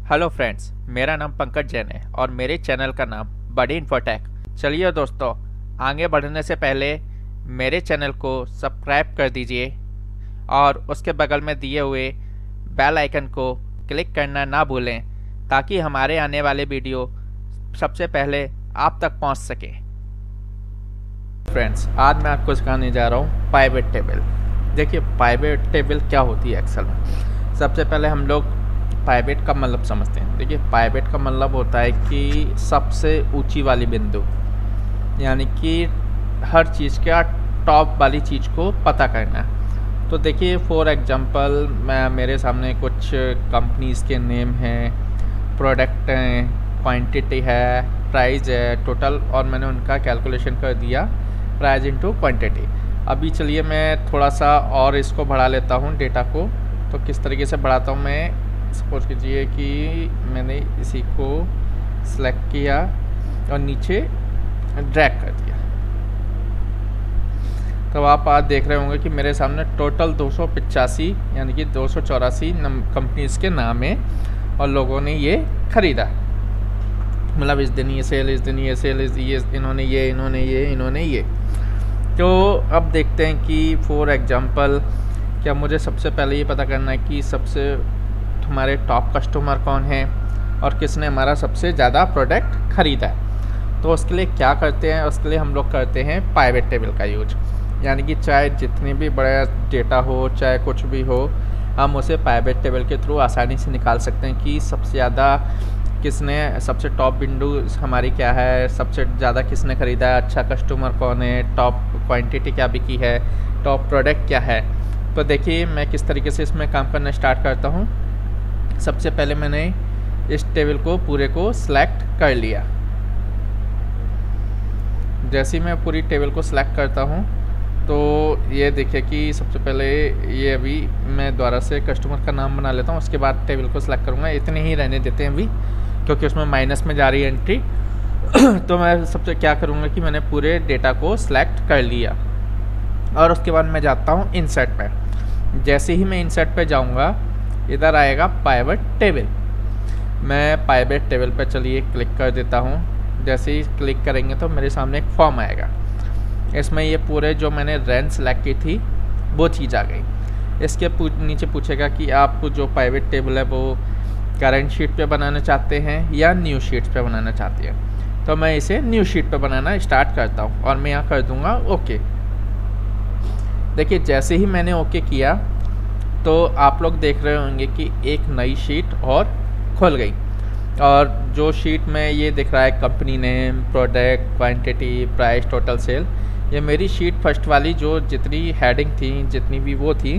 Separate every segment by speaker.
Speaker 1: Hello friends, मेरा नाम पंकज जैन है और मेरे चैनल का नाम बडी इन्फोटेक। चलिए दोस्तों, आगे बढ़ने से पहले मेरे चैनल को सब्सक्राइब कर दीजिए और उसके बगल में दिए हुए बेल आइकन को क्लिक करना ना भूलें ताकि हमारे आने वाले वीडियो सबसे पहले आप तक पहुंच सके। फ्रेंड्स, आज मैं आपको सिखाने जा रहा हूं पाइवेट टेबल। देखिए, पाइवेट टेबल क्या होती है एक्सेल में। सबसे पहले हम लोग पाइवेट का मतलब समझते हैं। देखिए, पाइवेट का मतलब होता है कि सबसे ऊंची वाली बिंदु, यानी कि हर चीज़ का टॉप वाली चीज़ को पता करना। तो देखिए, फॉर एग्जांपल मेरे सामने कुछ कंपनीज़ के नेम हैं, प्रोडक्ट हैं, क्वांटिटी है, प्राइस है, टोटल, और मैंने उनका कैलकुलेशन कर दिया प्राइस इनटू क्वांटिटी। अभी चलिए मैं थोड़ा सा और इसको बढ़ा लेता हूँ डेटा को। तो किस तरीके से बढ़ाता हूँ मैं, सपोज कीजिए कि मैंने इसी को सेलेक्ट किया और नीचे ड्रैग कर दिया। तो आप आज देख रहे होंगे कि मेरे सामने टोटल 285 यानी कि 284 कंपनीज़ के नाम हैं और लोगों ने ये ख़रीदा। मतलब इस दिन ये सेल, इस दिन ये सेल, ये इन्होंने ये, इन्होंने ये, इन्होंने ये। तो अब देखते हैं कि फॉर एग्जांपल क्या मुझे सबसे पहले ये पता करना है कि सबसे हमारे टॉप कस्टमर कौन है और किसने हमारा सबसे ज़्यादा प्रोडक्ट ख़रीदा है। तो उसके लिए क्या करते हैं, उसके लिए हम लोग करते हैं पाइवेट टेबल का यूज। यानी कि चाहे जितने भी बड़ा डेटा हो, चाहे कुछ भी हो, हम उसे पाइवेट टेबल के थ्रू आसानी से निकाल सकते हैं कि सबसे ज़्यादा किसने, सबसे टॉप बिंदु हमारी क्या है, सबसे ज़्यादा किसने ख़रीदा है, अच्छा कस्टमर कौन है, टॉप क्वांटिटी क्या बिकी है, टॉप प्रोडक्ट क्या है। तो देखिए मैं किस तरीके से इसमें काम करना स्टार्ट करता हूँ। सबसे पहले मैंने इस टेबल को पूरे को सिलेक्ट कर लिया। जैसे ही मैं पूरी टेबल को सिलेक्ट करता हूँ तो ये देखिए कि सबसे पहले ये अभी मैं दोबारा से कस्टमर का नाम बना लेता हूँ, उसके बाद टेबल को सिलेक्ट करूँगा। इतने ही रहने देते हैं अभी क्योंकि उसमें माइनस में जा रही है एंट्री। तो मैं सबसे क्या करूँगा कि मैंने पूरे डेटा को सिलेक्ट कर लिया और उसके बाद मैं जाता हूँ इंसर्ट पे। जैसे ही मैं इंसर्ट पे जाऊँगा, इधर आएगा पाइवेट टेबल। मैं पाइवेट टेबल पे चलिए क्लिक कर देता हूँ। जैसे ही क्लिक करेंगे तो मेरे सामने एक फॉर्म आएगा। इसमें ये पूरे जो मैंने रेंज सेलेक्ट की थी वो चीज़ आ गई। इसके नीचे पूछेगा कि आप जो पाइवेट टेबल है वो करंट शीट पे बनाना चाहते हैं या न्यू शीट्स पे बनाना चाहते हैं। तो मैं इसे न्यू शीट पे बनाना स्टार्ट करता हूँ और मैं यहाँ कर दूँगा ओके। देखिए, जैसे ही मैंने ओके किया तो आप लोग देख रहे होंगे कि एक नई शीट और खुल गई, और जो शीट में ये दिख रहा है company name, product, quantity, price, total sale, ये मेरी शीट फर्स्ट वाली जो जितनी हेडिंग थी, जितनी भी वो थी,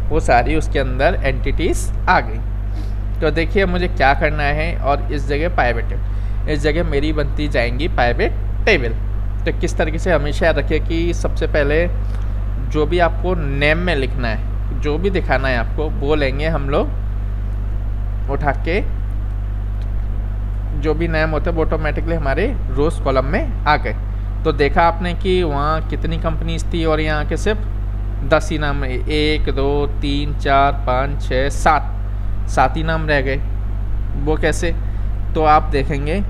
Speaker 1: वो सारी उसके अंदर एंटिटीज़ आ गई। तो देखिए मुझे क्या करना है, और इस जगह पाइवेट, इस जगह मेरी बनती जाएंगी पाइवेट टेबल। तो किस तरीके से हमेशा रखिए कि सबसे पहले जो भी आपको नेम में लिखना है, जो भी दिखाना है आपको, वो लेंगे हम लोग उठा के। जो भी नेम होते हैं वो ऑटोमेटिकली हमारे रोज कॉलम में आ गए। तो देखा आपने कि वहाँ कितनी कंपनीज थी और यहाँ के सिर्फ 10 ही नाम, 1 2 3 4 5 6 7 ही नाम रह गए। वो कैसे? तो आप देखेंगे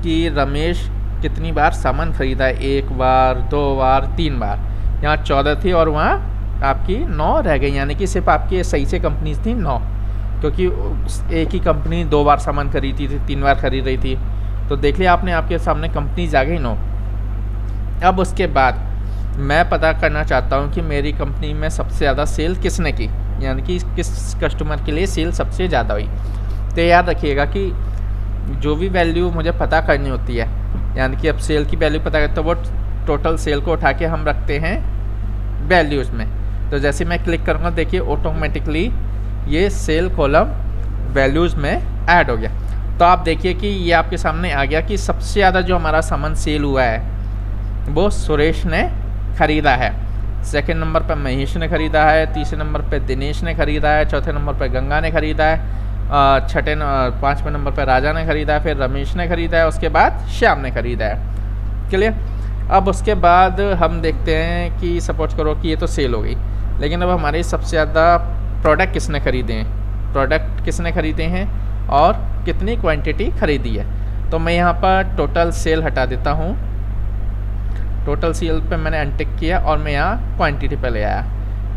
Speaker 1: कि रमेश कितनी बार सामान खरीदा है, 1 बार, 2 बार, 3 बार। यहाँ 14 थी और वहाँ आपकी 9 रह गई, यानी कि सिर्फ आपकी सही से कंपनीज थी 9, क्योंकि एक ही कंपनी 2 बार सामान खरीदी थी, 3 बार खरीद रही थी। तो देख लिया आपने, आपके सामने कंपनीज आ गई 9। अब उसके बाद मैं पता करना चाहता हूँ कि मेरी कंपनी में सबसे ज़्यादा सेल किसने की, यानी कि किस कस्टमर के लिए सेल सबसे ज़्यादा हुई। तो याद रखिएगा कि जो भी वैल्यू मुझे पता करनी होती है, यानी कि अब सेल की वैल्यू पता करते, तो वो टोटल सेल को उठा के हम रखते हैं वैल्यूज़ में। तो जैसे मैं क्लिक करूँगा, देखिए ऑटोमेटिकली ये सेल कॉलम वैल्यूज़ में ऐड हो गया। तो आप देखिए कि ये आपके सामने आ गया कि सबसे ज़्यादा जो हमारा सामान सेल हुआ है वो सुरेश ने ख़रीदा है, सेकंड नंबर पर महेश ने ख़रीदा है, तीसरे नंबर पर दिनेश ने ख़रीदा है, चौथे नंबर पर गंगा ने ख़रीदा है, पाँचवें नंबर पर राजा ने ख़रीदा है, फिर रमेश ने ख़रीदा है, उसके बाद श्याम ने ख़रीदा है। क्लियर? अब उसके बाद हम देखते हैं कि सपोज करो कि ये तो सेल हो गई, लेकिन अब हमारे सबसे ज़्यादा प्रोडक्ट किसने ख़रीदे हैं, प्रोडक्ट किसने ख़रीदे हैं और कितनी क्वांटिटी खरीदी है। तो मैं यहाँ पर टोटल सेल हटा देता हूँ। टोटल सेल पे मैंने अनटिक किया और मैं यहाँ क्वांटिटी पे ले आया।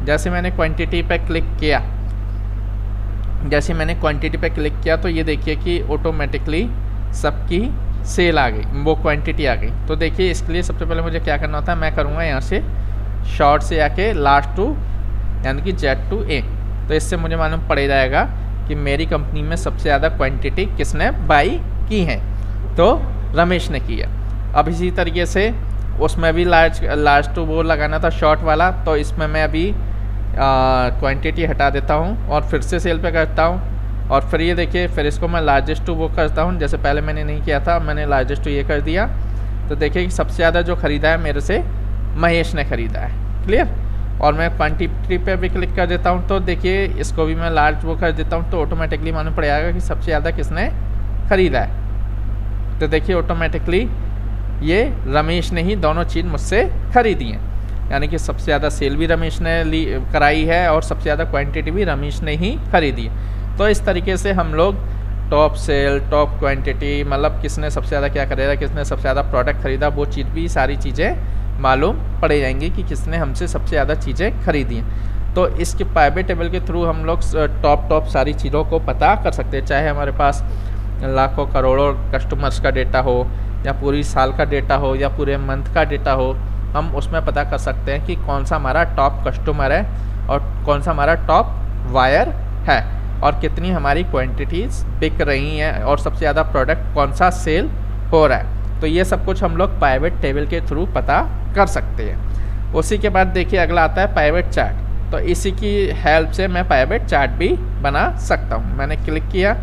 Speaker 1: जैसे मैंने क्वांटिटी पे क्लिक किया तो ये देखिए कि ऑटोमेटिकली सबकी सेल आ गई, वो क्वांटिटी आ गई। तो देखिए इसके लिए सबसे पहले मुझे क्या करना होता है, मैं करूँगा यहाँ से शॉर्ट से आके लास्ट टू यानी कि Z to A। तो इससे मुझे मालूम पड़ जाएगा कि मेरी कंपनी में सबसे ज़्यादा क्वांटिटी किसने बाई की है, तो रमेश ने की है। अब इसी तरीके से उसमें भी लास्ट टू वो लगाना था शॉर्ट वाला, तो इसमें मैं अभी क्वांटिटी हटा देता हूँ और फिर से सेल पे करता हूँ। और फिर ये देखिए, फिर इसको मैं लार्जेस्ट टू वो करता हूँ, जैसे पहले मैंने नहीं किया था, मैंने लार्जेस्ट टू ये कर दिया। तो देखिए कि सबसे ज़्यादा जो ख़रीदा है मेरे से महेश ने ख़रीदा है। क्लियर। और मैं क्वांटिटी पे भी क्लिक कर देता हूँ, तो देखिए इसको भी मैं लार्ज वो कर देता हूँ, तो ऑटोमेटिकली मालूम पड़ जाएगा कि सबसे ज़्यादा किसने ख़रीदा है। तो देखिए ऑटोमेटिकली ये रमेश ने ही दोनों चीज़ मुझसे ख़रीदी हैं, यानी कि सबसे ज़्यादा सेल भी रमेश ने कराई है और सबसे ज़्यादा क्वांटिटी भी रमेश ने ही खरीदी है। तो इस तरीके से हम लोग टॉप सेल, टॉप क्वांटिटी, मतलब किसने सबसे ज़्यादा क्या खरीदा, किसने सबसे ज़्यादा प्रोडक्ट खरीदा, वो चीज़ भी सारी चीज़ें मालूम पड़ जाएंगी कि किसने हमसे सबसे ज़्यादा चीज़ें खरीदी हैं। तो इसके पाइवेट टेबल के थ्रू हम लोग टॉप सारी चीज़ों को पता कर सकते हैं, चाहे हमारे पास लाखों करोड़ों कस्टमर्स का डेटा हो या पूरी साल का डेटा हो या पूरे मंथ का डेटा हो, हम उसमें पता कर सकते हैं कि कौन सा हमारा टॉप कस्टमर है और कौन सा हमारा टॉप वायर है और कितनी हमारी क्वांटिटीज़ बिक रही हैं और सबसे ज़्यादा प्रोडक्ट कौन सा सेल हो रहा है। तो ये सब कुछ हम लोग पाइवेट टेबल के थ्रू पता कर सकते हैं। उसी के बाद देखिए अगला आता है पाइवेट चार्ट। तो इसी की हेल्प से मैं पाइवेट चार्ट भी बना सकता हूँ। मैंने क्लिक किया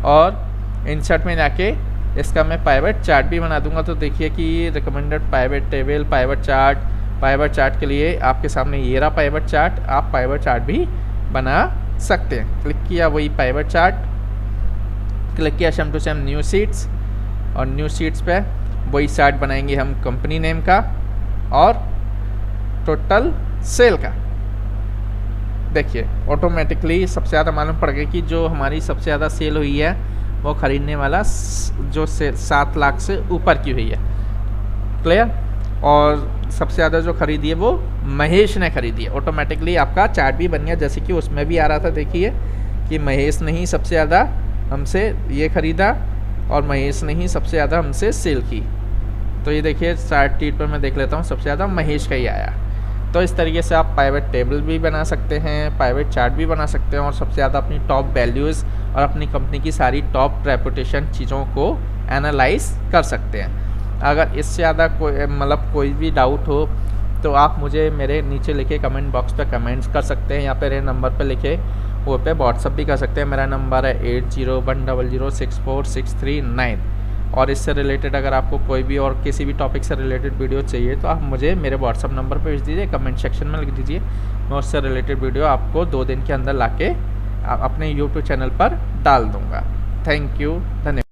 Speaker 1: और इंसर्ट में जाके इसका मैं पाइवेट चार्ट भी बना दूंगा। तो देखिए कि recommended pivot table, pivot chart के लिए आपके सामने ये रहा पाइवेट चार्ट। आप पाइवेट चार्ट भी बना सकते हैं। क्लिक किया वही पाइवेट चार्ट, क्लिक किया same to same new sheets, और न्यू शीट्स पे वही चार्ट बनाएंगे हम कंपनी नेम का और टोटल सेल का। देखिए ऑटोमेटिकली सबसे ज़्यादा मालूम पड़ गया कि जो हमारी सबसे ज़्यादा सेल हुई है वो ख़रीदने वाला जो से 7 लाख से ऊपर की हुई है। क्लियर। और सबसे ज़्यादा जो खरीदी है वो महेश ने खरीदी है। ऑटोमेटिकली आपका चार्ट भी बन गया, जैसे कि उसमें भी आ रहा था। देखिए कि महेश ने ही सबसे ज़्यादा हमसे ये ख़रीदा और महेश ने ही सबसे ज़्यादा हमसे सेल की। तो ये देखिए चार्ट शीट पर मैं देख लेता हूँ, सबसे ज़्यादा महेश का ही आया। तो इस तरीके से आप प्राइवेट टेबल भी बना सकते हैं, प्राइवेट चार्ट भी बना सकते हैं और सबसे ज़्यादा अपनी टॉप वैल्यूज़ और अपनी कंपनी की सारी टॉप रेपुटेशन चीज़ों को एनालाइज कर सकते हैं। अगर इससे ज़्यादा कोई भी डाउट हो तो आप मुझे मेरे नीचे लिखे कमेंट बॉक्स पे कमेंट्स कर सकते हैं, या फिर मेरे नंबर पे लिखे वो पे व्हाट्सअप भी कर सकते हैं। मेरा नंबर है 8010064639। और इससे रिलेटेड अगर आपको कोई भी और किसी भी टॉपिक से रिलेटेड वीडियो चाहिए तो आप मुझे मेरे व्हाट्सअप नंबर पर भेज दीजिए, कमेंट सेक्शन में लिख दीजिए। मैं उससे रिलेटेड वीडियो आपको 2 दिन के अंदर लाके अपने यूट्यूब चैनल पर डाल दूँगा। थैंक यू, धन्यवाद।